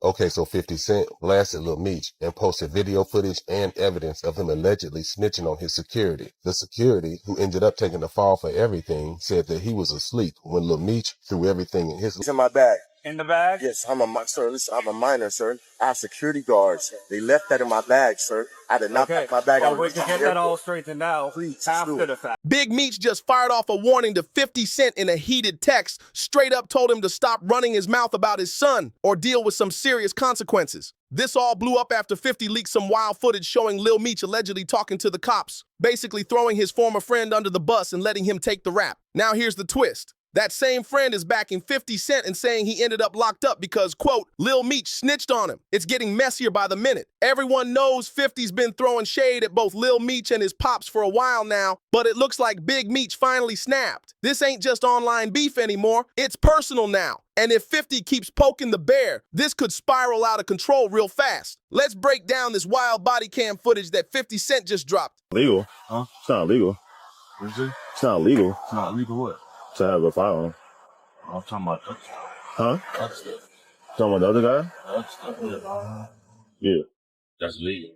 Okay, so 50 Cent blasted Lil Meech and posted video footage and evidence of him allegedly snitching on his security. The security, who ended up taking the fall for everything, said that he was asleep when Lil Meech threw everything in his... It's in my bag. In the bag? Yes, sir, listen, I'm a minor, sir. I have security guards. They left that in my bag, sir. I did not pack my bag. Well, we can get that all straightened out after the fact. Big Meech just fired off a warning to 50 Cent in a heated text, straight up told him to stop running his mouth about his son or deal with some serious consequences. This all blew up after 50 leaked some wild footage showing Lil Meech allegedly talking to the cops, basically throwing his former friend under the bus and letting him take the rap. Now here's the twist. That same friend is backing 50 Cent and saying he ended up locked up because, quote, Lil Meech snitched on him. It's getting messier by the minute. Everyone knows 50's been throwing shade at both Lil Meech and his pops for a while now, but it looks like Big Meech finally snapped. This ain't just online beef anymore, it's personal now. And if 50 keeps poking the bear, this could spiral out of control real fast. Let's break down this wild body cam footage that 50 Cent just dropped. Legal? Huh? It's not legal. What is it? It's not legal. It's not legal what? To have a firearm. I'm talking about that. Huh? That's it. Talking about the other guy? Yeah. That's legal.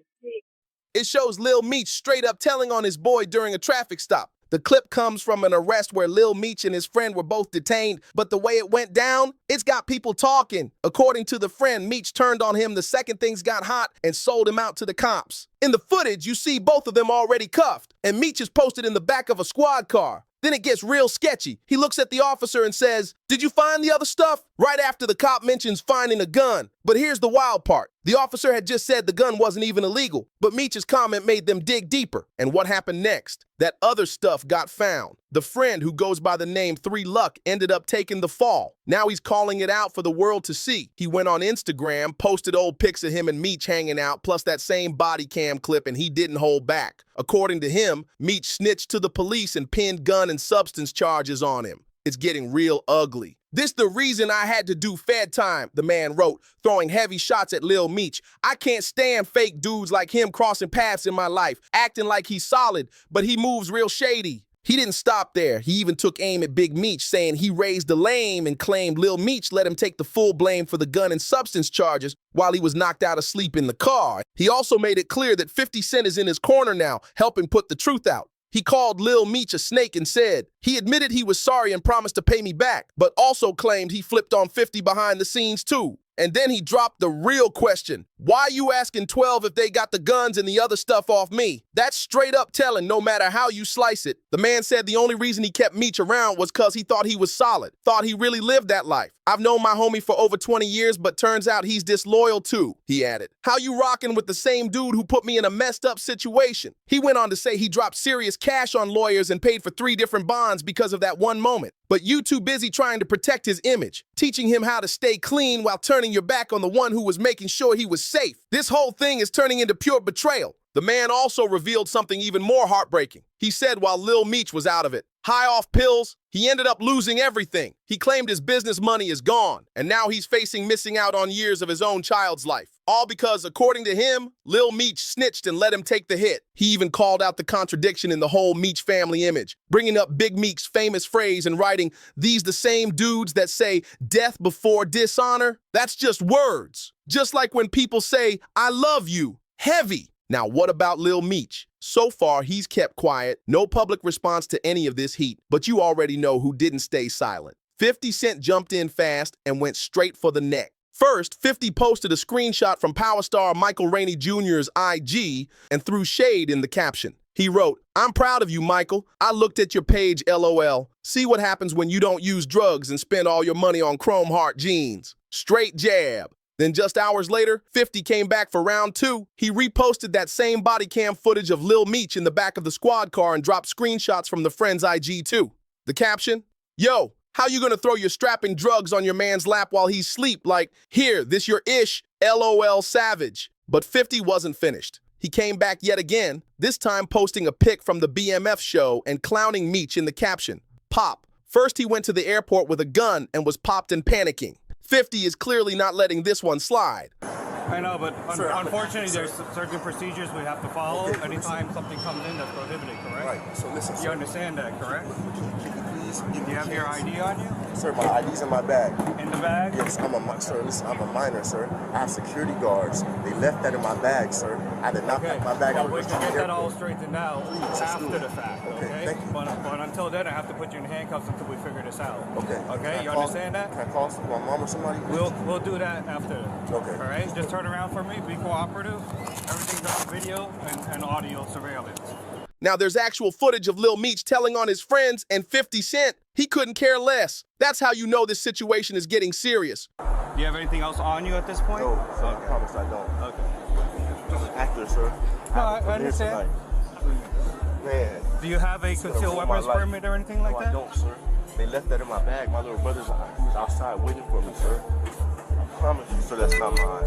It shows Lil Meech straight up telling on his boy during a traffic stop. The clip comes from an arrest where Lil Meech and his friend were both detained, but the way it went down, it's got people talking. According to the friend, Meech turned on him the second things got hot and sold him out to the cops. In the footage, you see both of them already cuffed, and Meech is posted in the back of a squad car. Then it gets real sketchy. He looks at the officer and says, "Did you find the other stuff?" Right after the cop mentions finding a gun. But here's the wild part. The officer had just said the gun wasn't even illegal, but Meech's comment made them dig deeper. And what happened next? That other stuff got found. The friend who goes by the name 3 Luck ended up taking the fall. Now he's calling it out for the world to see. He went on Instagram, posted old pics of him and Meech hanging out, plus that same body cam clip, and he didn't hold back. According to him, Meech snitched to the police and pinned gun and substance charges on him. It's getting real ugly. "This the reason I had to do Fed time," the man wrote, throwing heavy shots at Lil Meech. "I can't stand fake dudes like him crossing paths in my life, acting like he's solid, but he moves real shady." He didn't stop there. He even took aim at Big Meech, saying he raised the lame and claimed Lil Meech let him take the full blame for the gun and substance charges while he was knocked out asleep in the car. He also made it clear that 50 Cent is in his corner now, helping put the truth out. He called Lil Meech a snake and said, he admitted he was sorry and promised to pay me back, but also claimed he flipped on 50 behind the scenes too. And then he dropped the real question. Why you asking 12 if they got the guns and the other stuff off me? That's straight up telling no matter how you slice it. The man said the only reason he kept Meech around was cause he thought he was solid, thought he really lived that life. "I've known my homie for over 20 years, but turns out he's disloyal too," he added. "How you rocking with the same dude who put me in a messed up situation?" He went on to say he dropped serious cash on lawyers and paid for 3 different bonds because of that one moment. But you too busy trying to protect his image, teaching him how to stay clean while turning your back on the one who was making sure he was safe. This whole thing is turning into pure betrayal. The man also revealed something even more heartbreaking. He said while Lil Meech was out of it, high off pills, he ended up losing everything. He claimed his business money is gone, and now he's facing missing out on years of his own child's life. All because, according to him, Lil Meech snitched and let him take the hit. He even called out the contradiction in the whole Meech family image, bringing up Big Meech's famous phrase and writing, "These the same dudes that say death before dishonor?" That's just words. Just like when people say, "I love you," heavy. Now, what about Lil Meech? So far, he's kept quiet, no public response to any of this heat, but you already know who didn't stay silent. 50 Cent jumped in fast and went straight for the neck. First, 50 posted a screenshot from power star Michael Rainey Jr.'s IG and threw shade in the caption. He wrote, "I'm proud of you, Michael. I looked at your page, LOL. See what happens when you don't use drugs and spend all your money on chrome heart jeans." Straight jab. Then just hours later, 50 came back for round 2. He reposted that same body cam footage of Lil Meech in the back of the squad car and dropped screenshots from the friend's IG too. The caption, "Yo, how you gonna throw your strapping drugs on your man's lap while he's asleep? Like, here, this your ish, LOL savage." But 50 wasn't finished. He came back yet again, this time posting a pic from the BMF show and clowning Meech in the caption, "Pop." First he went to the airport with a gun and was popped and panicking. 50 is clearly not letting this one slide. I know, but unfortunately, there's certain procedures we have to follow anytime something comes in that's prohibited, correct? Right, so listen, You understand that, correct? just give Do me you have your ID on you? Sir, my ID's in my bag. In the bag? Yes, sir, listen, I'm a minor, sir. I have security guards. They left that in my bag, sir. I did not pack my bag. Well, we can get that all straightened out after the fact, Okay, okay? thank you. But until then, I have to put you in handcuffs until we figure this out. Okay. Okay, you understand that? Can I call my mom or somebody? We'll do that after. Okay. All right, just turn around for me, be cooperative. Everything's on video and audio surveillance. Now, there's actual footage of Lil Meech telling on his friends and 50 Cent he couldn't care less. That's how you know this situation is getting serious. Do you have anything else on you at this point? No, sir, I promise I don't. Okay. I'm an actor, sir. No, I understand. Man. Do you have a concealed weapons permit or anything like No, that? I don't, sir. They left that in my bag. My little brother's he was outside waiting for me, sir. I promise you, sir, that's not mine.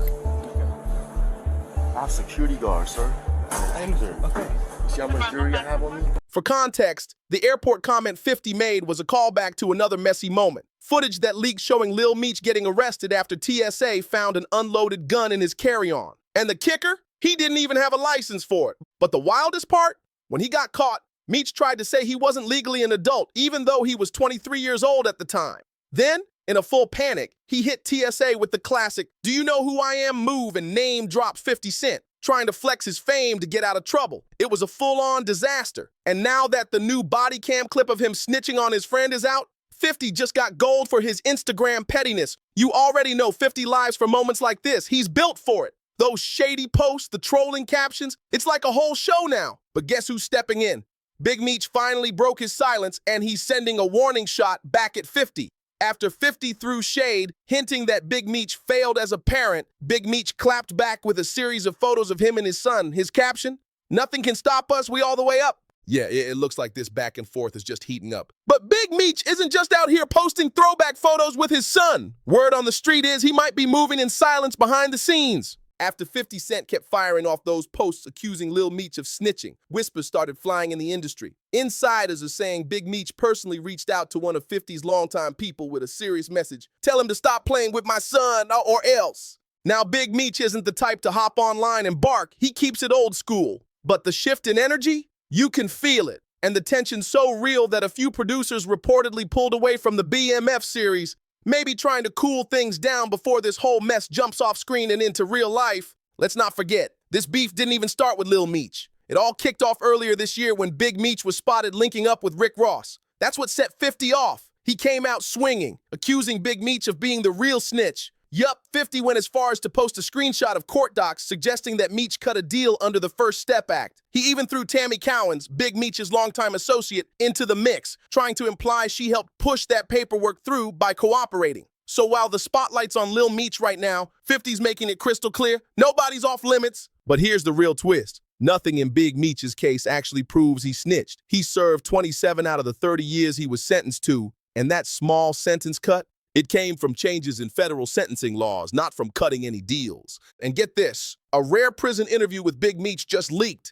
I have security guards, sir. Okay. See how much jury I have on me? For context, the airport comment 50 made was a callback to another messy moment. Footage that leaked showing Lil Meech getting arrested after TSA found an unloaded gun in his carry-on. And the kicker? He didn't even have a license for it. But the wildest part? When he got caught, Meech tried to say he wasn't legally an adult, even though he was 23 years old at the time. Then, in a full panic, he hit TSA with the classic, "Do you know who I am?" move and name drop 50 Cent, trying to flex his fame to get out of trouble. It was a full-on disaster. And now that the new body cam clip of him snitching on his friend is out, 50 just got gold for his Instagram pettiness. You already know 50 lives for moments like this. He's built for it. Those shady posts, the trolling captions, it's like a whole show now. But guess who's stepping in? Big Meech finally broke his silence, and he's sending a warning shot back at 50. After 50 threw shade, hinting that Big Meech failed as a parent, Big Meech clapped back with a series of photos of him and his son. His caption, "Nothing can stop us, we all the way up." Yeah, it looks like this back and forth is just heating up. But Big Meech isn't just out here posting throwback photos with his son. Word on the street is he might be moving in silence behind the scenes. After 50 Cent kept firing off those posts accusing Lil Meech of snitching, whispers started flying in the industry. Insiders are saying Big Meech personally reached out to one of 50's longtime people with a serious message. Tell him to stop playing with my son or else. Now, Big Meech isn't the type to hop online and bark. He keeps it old school. But the shift in energy? You can feel it. And the tension's so real that a few producers reportedly pulled away from the BMF series, maybe trying to cool things down before this whole mess jumps off screen and into real life. Let's not forget, this beef didn't even start with Lil Meech. It all kicked off earlier this year when Big Meech was spotted linking up with Rick Ross. That's what set 50 off. He came out swinging, accusing Big Meech of being the real snitch. Yup, 50 went as far as to post a screenshot of court docs suggesting that Meech cut a deal under the First Step Act. He even threw Tammy Cowens, Big Meech's longtime associate, into the mix, trying to imply she helped push that paperwork through by cooperating. So while the spotlight's on Lil Meech right now, 50's making it crystal clear, nobody's off limits. But here's the real twist. Nothing in Big Meech's case actually proves he snitched. He served 27 out of the 30 years he was sentenced to, and that small sentence cut, it came from changes in federal sentencing laws, not from cutting any deals. And get this, a rare prison interview with Big Meech just leaked.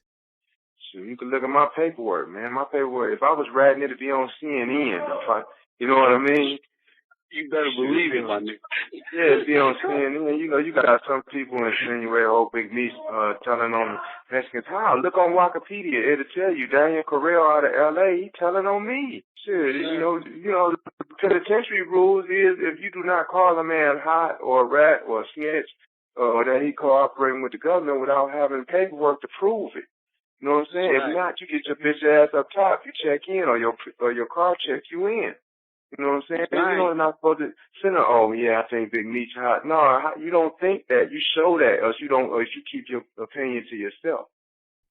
Shoot, you can look at my paperwork, man. My paperwork, if I was writing it to be on CNN, you know what I mean? You better believe it, my nigga. Yeah, it'd be on CNN. You know, you got some people insinuate, Big Meech telling on Mexicans. Look on Wikipedia. It'll tell you Daniel Correll out of L.A., he telling on me. Shit, you know, the penitentiary rules is if you do not call a man hot or a rat or a snitch or that he cooperating with the government without having paperwork to prove it. You know what I'm saying? Right. If not, you get your bitch ass up top, you check in or your car checks you in. You know what I'm saying? Right. You know, you're not supposed to send her, oh yeah, I think Big Meech hot. No, you don't think that. You show that, or you keep your opinion to yourself.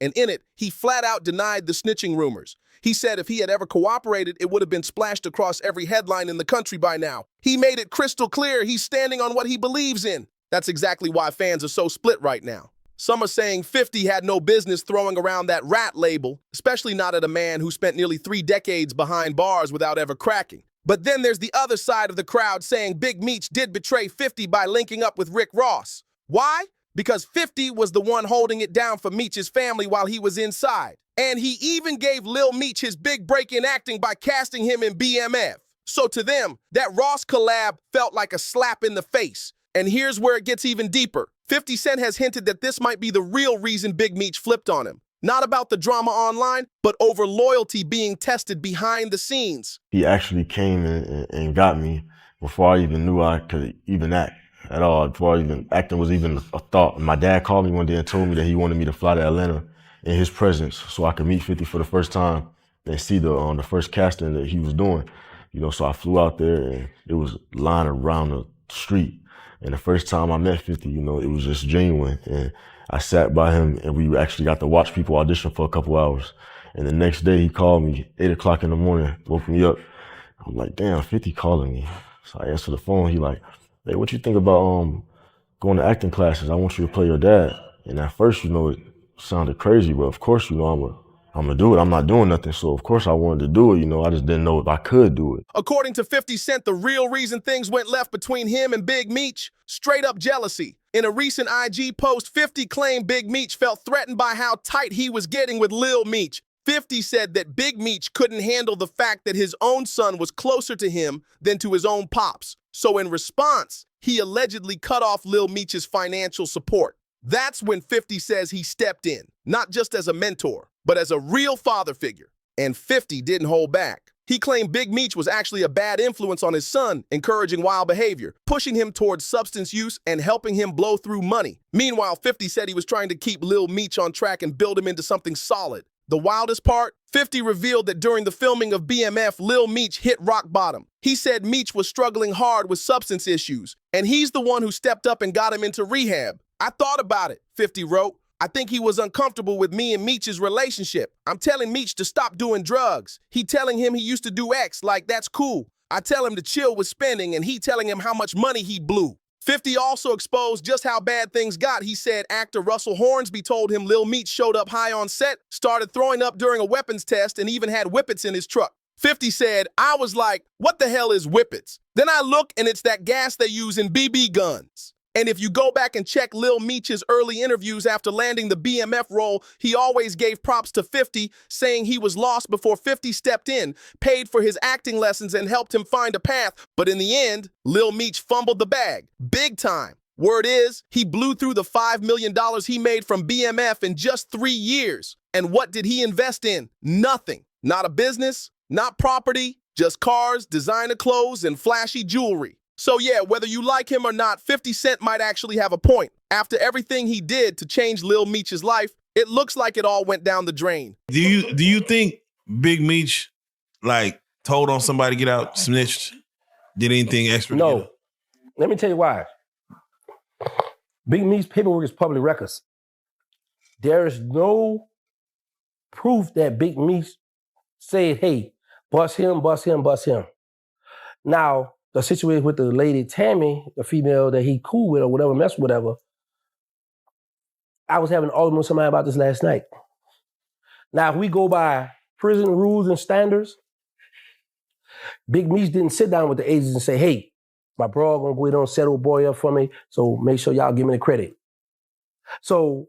And in it, he flat out denied the snitching rumors. He said if he had ever cooperated, it would have been splashed across every headline in the country by now. He made it crystal clear he's standing on what he believes in. That's exactly why fans are so split right now. Some are saying 50 had no business throwing around that rat label, especially not at a man who spent nearly 3 decades behind bars without ever cracking. But then there's the other side of the crowd saying Big Meech did betray 50 by linking up with Rick Ross. Why? Because 50 was the one holding it down for Meech's family while he was inside. And he even gave Lil Meech his big break in acting by casting him in BMF. So to them, that Ross collab felt like a slap in the face. And here's where it gets even deeper. 50 Cent has hinted that this might be the real reason Big Meech flipped on him. Not about the drama online, but over loyalty being tested behind the scenes. He actually came and got me before I even knew I could even act at all, before acting was even a thought. My dad called me one day and told me that he wanted me to fly to Atlanta in his presence so I could meet 50 for the first time and see the first casting that he was doing. You know, so I flew out there and it was lined around the street. And the first time I met 50, you know, it was just genuine. And I sat by him and we actually got to watch people audition for a couple hours. And the next day he called me, 8 o'clock in the morning, woke me up. I'm like, damn, 50 calling me. So I answered the phone. He like, hey, what you think about going to acting classes? I want you to play your dad. And at first, you know, it sounded crazy, but of course, you know, I'm gonna do it. I'm not doing nothing. So of course I wanted to do it. You know, I just didn't know if I could do it. According to 50 Cent, the real reason things went left between him and Big Meech, straight up jealousy. In a recent IG post, 50 claimed Big Meech felt threatened by how tight he was getting with Lil Meech. 50 said that Big Meech couldn't handle the fact that his own son was closer to him than to his own pops. So in response, he allegedly cut off Lil Meech's financial support. That's when 50 says he stepped in, not just as a mentor, but as a real father figure. And 50 didn't hold back. He claimed Big Meech was actually a bad influence on his son, encouraging wild behavior, pushing him towards substance use and helping him blow through money. Meanwhile, 50 said he was trying to keep Lil Meech on track and build him into something solid. The wildest part? 50 revealed that during the filming of BMF, Lil Meech hit rock bottom. He said Meech was struggling hard with substance issues, and he's the one who stepped up and got him into rehab. I thought about it, 50 wrote. I think he was uncomfortable with me and Meech's relationship. I'm telling Meech to stop doing drugs. He telling him he used to do X, like that's cool. I tell him to chill with spending, and he telling him how much money he blew. 50 also exposed just how bad things got. He said actor Russell Hornsby told him Lil Meech showed up high on set, started throwing up during a weapons test, and even had whippets in his truck. 50 said, I was like, what the hell is whippets? Then I look and it's that gas they use in BB guns. And if you go back and check Lil Meech's early interviews after landing the BMF role, he always gave props to 50, saying he was lost before 50 stepped in, paid for his acting lessons and helped him find a path. But in the end, Lil Meech fumbled the bag, big time. Word is, he blew through the $5 million he made from BMF in just 3 years. And what did he invest in? Nothing. Not a business, not property, just cars, designer clothes, and flashy jewelry. So yeah, whether you like him or not, 50 Cent might actually have a point. After everything he did to change Lil Meech's life, it looks like it all went down the drain. Do you think Big Meech like told on somebody to get out, snitched, did anything extra? No. Let me tell you why. Big Meech's paperwork is public records. There is no proof that Big Meech said, hey, bust him, bust him, bust him. Now, the situation with the lady Tammy, the female that he cool with or whatever, mess with whatever, I was having an argument with somebody about this last night. Now, if we go by prison rules and standards, Big Meech didn't sit down with the agents and say, hey, my bro gonna go ahead and settle boy up for me, so make sure y'all give me the credit. So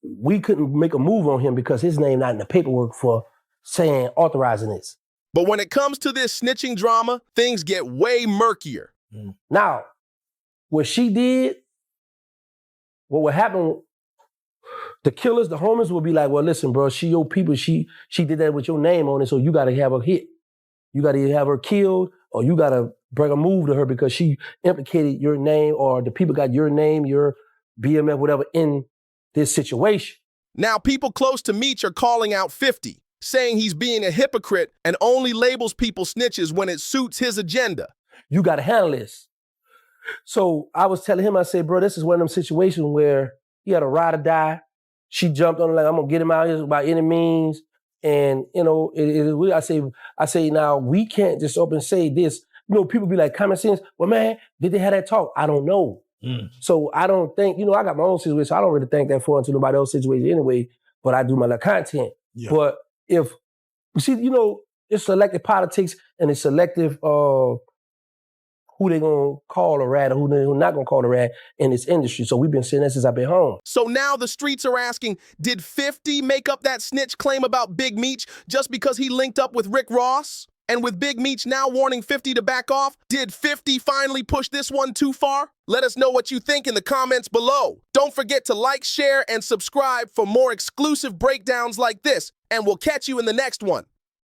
we couldn't make a move on him because his name not in the paperwork for saying, authorizing this. But when it comes to this snitching drama, things get way murkier. Now, what she did, what would happen, the killers, the homies will be like, well, listen, bro, she your people, she did that with your name on it, so you gotta have her hit. You gotta either have her killed or you gotta bring a move to her because she implicated your name or the people got your name, your BMF, whatever, in this situation. Now, people close to Meech are calling out 50. Saying he's being a hypocrite and only labels people snitches when it suits his agenda. You got to handle this. So I was telling him, I said, bro, this is one of them situations where he had a ride or die. She jumped on it like, I'm going to get him out here by any means. And, you know, I say, now, we can't just up and say this. You know, people be like, common sense, well, man, did they have that talk? I don't know. So I don't think, you know, I got my own situation, so I don't really think that far into nobody else's situation anyway, but I do my little content. Yeah. But if, you see, you know, it's selective politics and it's selective who they gonna call a rat or who they not gonna call a rat in this industry. So we've been saying that since I've been home. So now the streets are asking, did 50 make up that snitch claim about Big Meech just because he linked up with Rick Ross? And with Big Meech now warning 50 to back off, did 50 finally push this one too far? Let us know what you think in the comments below. Don't forget to like, share, and subscribe for more exclusive breakdowns like this, and we'll catch you in the next one.